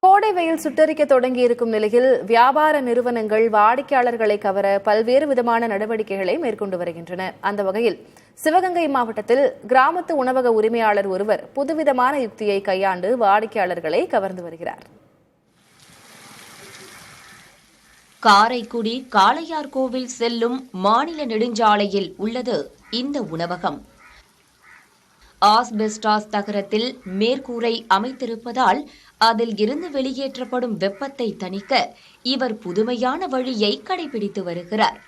கோடை வெயில் சுட்டரிக்க தொடங்கியிருக்கும் நிலையில் வியாபார நிறுவனங்கள் வாடிக்கையாளர்களை கவர பல்வேறு விதமான நடவடிக்கைகளை மேற்கொண்டு வருகின்றன. அந்த வகையில் சிவகங்கை மாவட்டத்தில் கிராமத்து உணவக உரிமையாளர் ஒருவர் புதுவிதமான யுக்தியை கையாண்டு வாடிக்கையாளர்களை கவர்ந்து வருகிறார். காரைக்குடி காளையார்கோவில் செல்லும் மாநில நெடுஞ்சாலையில் உள்ளது இந்த உணவகம். ஆஸ்பெஸ்டாஸ் தகரத்தில் மேற்கூரை அமைத்திருப்பதால் அதில் இருந்து வெளியேற்றப்படும் வெப்பத்தை தணிக்க இவர் புதுமையான வழியை கடைபிடித்து வருகிறார்.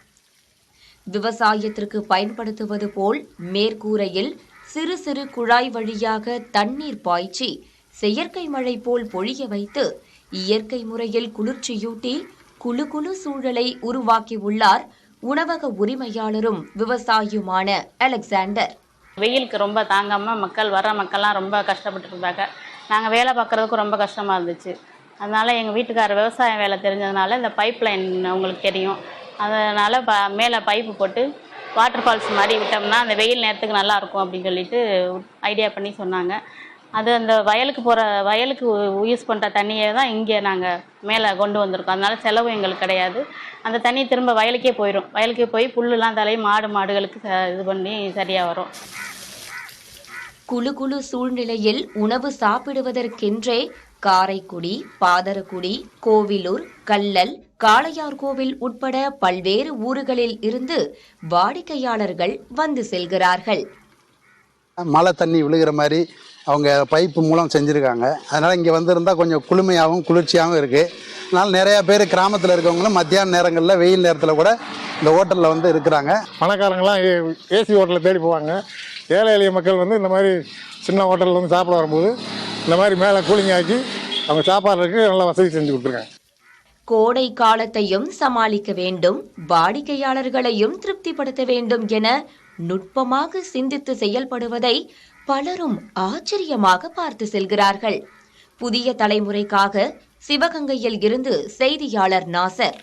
விவசாயத்திற்கு பயன்படுத்துவது போல் மேற்கூரையில் சிறு சிறு குழாய் வழியாக தண்ணீர் பாய்ச்சி செயற்கை மழை போல் பொழிய வைத்து இயற்கை முறையில் குளிர்ச்சியூட்டி குளு குளு சூழலை உருவாக்கியுள்ளார் உணவக உரிமையாளரும் விவசாயியுமான அலெக்சாண்டர். வெயிலுக்கு ரொம்ப தாங்காமல் வர மக்கள்லாம் ரொம்ப கஷ்டப்பட்டு இருந்தாங்க. நாங்கள் வேலை பார்க்குறதுக்கு ரொம்ப கஷ்டமாக இருந்துச்சு. அதனால் எங்கள் வீட்டுக்காரர் விவசாயம் வேலை தெரிஞ்சதுனால இந்த பைப் லைன் அவங்களுக்கு தெரியும். அதனால் மேலே பைப்பு போட்டு வாட்டர் ஃபால்ஸ் மாதிரி விட்டோம்னா அந்த வெயில் நேரத்துக்கு நல்லாயிருக்கும் அப்படின்னு சொல்லிட்டு ஐடியா பண்ணி சொன்னாங்க. அது அந்த வயலுக்கு யூஸ் பண்ணுற தண்ணியை தான் இங்கே நாங்கள் மேலே கொண்டு வந்திருக்கோம். அதனால் செலவு எங்களுக்கு கிடையாது. அந்த தண்ணி திரும்ப வயலுக்கே போயிடும். வயலுக்கு போய் புல்லுலாம் மாடுகளுக்கு இது பண்ணி சரியாக வரும். குளு குளு சூழ்நிலையில் உணவு சாப்பிடுவதற்கென்றே காரைக்குடி, பாதரக்குடி, கோவிலூர், கல்லல், காளையார்கோவில் உட்பட பல்வேறு ஊர்களில் இருந்து வாடிக்கையாளர்கள் வந்து செல்கிறார்கள். மழை தண்ணி விழுகிற மாதிரி அவங்க பைப்பு மூலம் செஞ்சுருக்காங்க. அதனால் இங்கே வந்திருந்தால் கொஞ்சம் குளுமையாகவும் குளிர்ச்சியாகவும் இருக்குது. அதனால் நிறையா பேர் கிராமத்தில் இருக்கவங்களும் மத்தியான நேரங்களில் வெயில் நேரத்தில் கூட இந்த ஹோட்டலில் வந்து இருக்கிறாங்க. பணக்காரங்களாம் ஏசி ஹோட்டலில் தேடி போவாங்க. ஏழை எளிய மக்கள் வந்து இந்த மாதிரி சின்ன ஹோட்டலில் வந்து சாப்பிட வரும்போது இந்த மாதிரி மேலே கூலிங் ஆக்கி அவங்க சாப்பாடுறதுக்கு நல்லா வசதி செஞ்சு கொடுத்துருக்காங்க. கோடை காலத்தையும் சமாளிக்க வேண்டும், வாடிக்கையாளர்களையும் திருப்திப்படுத்த வேண்டும் என நுட்பமாக சிந்தித்து செயல்படுவதை பலரும் ஆச்சரியமாக பார்த்து செல்கிறார்கள். புதிய தலைமுறைக்காக சிவகங்கையில் இருந்து செய்தியாளர் நாசர்.